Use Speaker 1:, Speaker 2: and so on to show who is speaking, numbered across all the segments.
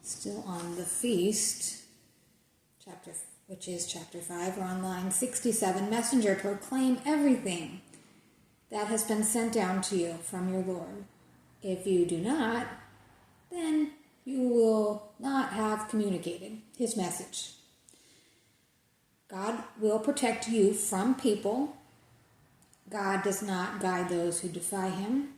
Speaker 1: Still on the feast, which is chapter 5, we're on line 67. Messenger, proclaim everything that has been sent down to you from your Lord. If you do not, then you will not have communicated his message. God will protect you from people. God does not guide those who defy him.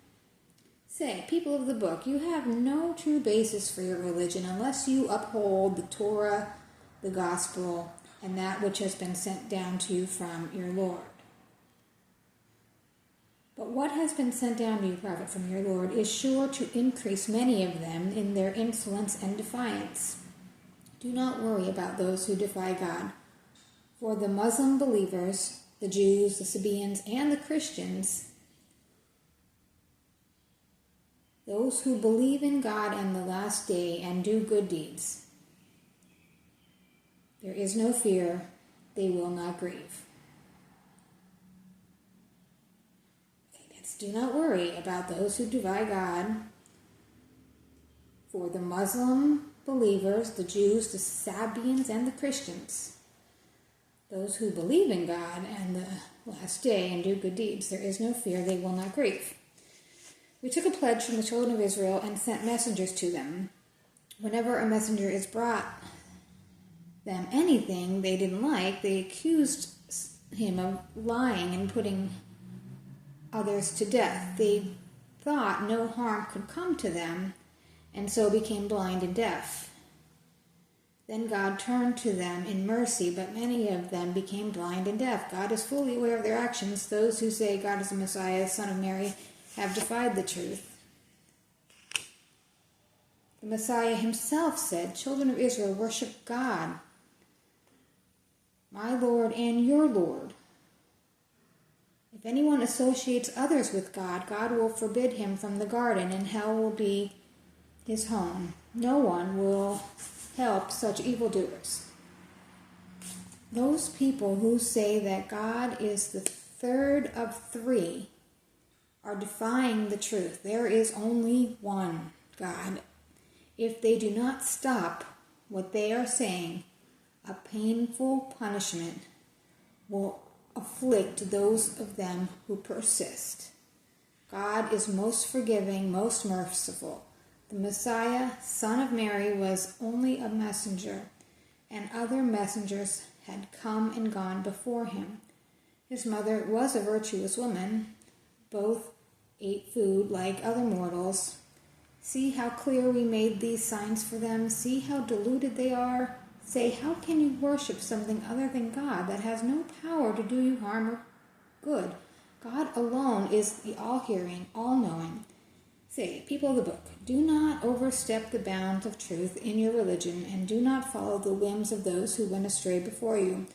Speaker 1: Say, people of the book, you have no true basis for your religion unless you uphold the Torah, the gospel, and that which has been sent down to you from your Lord. But what has been sent down to you, prophet, from your Lord, is sure to increase many of them in their insolence and defiance. Do not worry about those who defy God, for the Muslim believers, the Jews, the Sabaeans, and the Christians, those who believe in God and the last day and do good deeds, there is no fear, they will not grieve. Do not worry about those who defy God, for the Muslim believers, the Jews, the Sabaeans, and the Christians, those who believe in God and the last day and do good deeds, there is no fear, they will not grieve. We took a pledge from the children of Israel and sent messengers to them. Whenever a messenger is brought them anything they didn't like, they accused him of lying and putting others to death. They thought no harm could come to them, and so became blind and deaf. Then God turned to them in mercy, but many of them became blind and deaf. God is fully aware of their actions. Those who say God is the Messiah, Son of Mary, have defied the truth. The Messiah himself said, children of Israel, worship God, my Lord and your Lord. If anyone associates others with God, God will forbid him from the garden, and hell will be his home. No one will help such evildoers. Those people who say that God is the third of three are defying the truth. There is only one God. If they do not stop what they are saying, a painful punishment will afflict those of them who persist. God is most forgiving, most merciful. The Messiah, Son of Mary, was only a messenger, and other messengers had come and gone before him. His mother was a virtuous woman. Both ate food like other mortals. See how clear we made these signs for them. See how deluded they are. Say, how can you worship something other than God that has no power to do you harm or good? God alone is the all-hearing, all-knowing. Say, people of the book, do not overstep the bounds of truth in your religion, and do not follow the whims of those who went astray before you.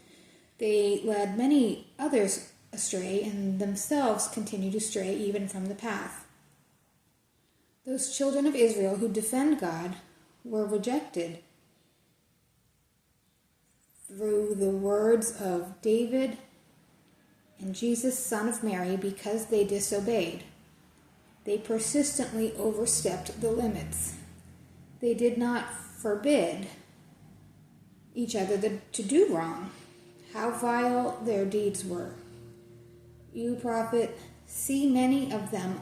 Speaker 1: They led many others astray, and themselves continue to stray even from the path. Those children of Israel who defend God were rejected through the words of David and Jesus, Son of Mary, because they disobeyed. They persistently overstepped the limits. They did not forbid each other to do wrong. How vile their deeds were. You, prophet, see many of them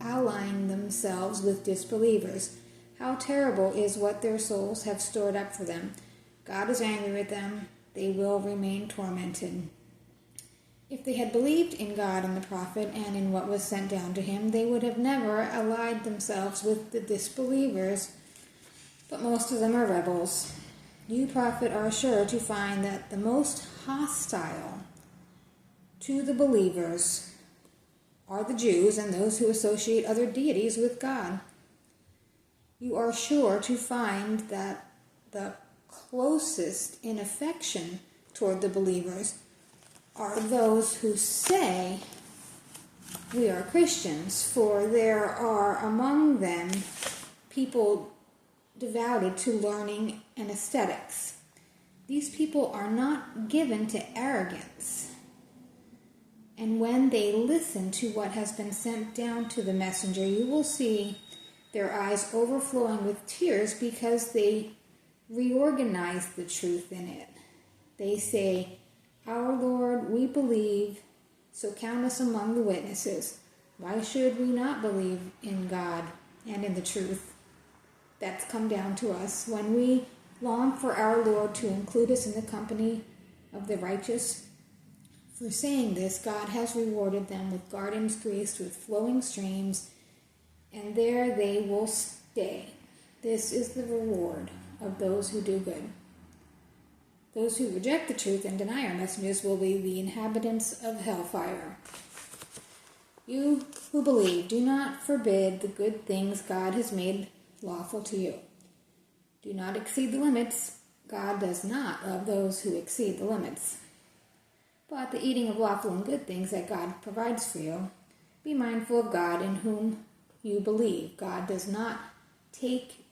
Speaker 1: allying themselves with disbelievers. How terrible is what their souls have stored up for them. God is angry with them. They will remain tormented. If they had believed in God and the prophet and in what was sent down to him, they would have never allied themselves with the disbelievers, but most of them are rebels. You, prophet, are sure to find that the most hostile to the believers are the Jews and those who associate other deities with God. You are sure to find that the closest in affection toward the believers are those who say, we are Christians, for there are among them people devoted to learning and aesthetics. These people are not given to arrogance, and when they listen to what has been sent down to the messenger, you will see their eyes overflowing with tears because they reorganize the truth in it. They say, "Our Lord, we believe, so count us among the witnesses." Why should we not believe in God and in the truth that's come down to us when we long for our Lord to include us in the company of the righteous? For saying this, God has rewarded them with gardens graced with flowing streams, and there they will stay. This is the reward of those who do good. Those who reject the truth and deny our messengers will be the inhabitants of hellfire. You who believe, do not forbid the good things God has made lawful to you. Do not exceed the limits. God does not love those who exceed the limits. But the eating of lawful and good things that God provides for you, be mindful of God in whom you believe. God does not take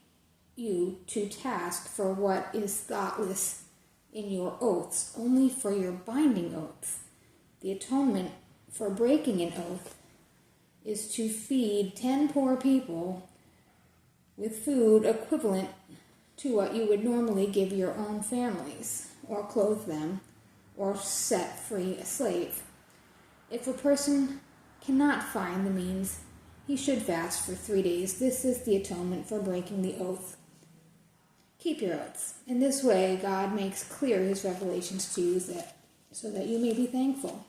Speaker 1: you to task for what is thoughtless in your oaths, only for your binding oaths. The atonement for breaking an oath is to feed 10 poor people with food equivalent to what you would normally give your own families, or clothe them, or set free a slave. If a person cannot find the means, he should fast for 3 days. This is the atonement for breaking the oath. Keep your oaths. In this way, God makes clear his revelations to you so that you may be thankful.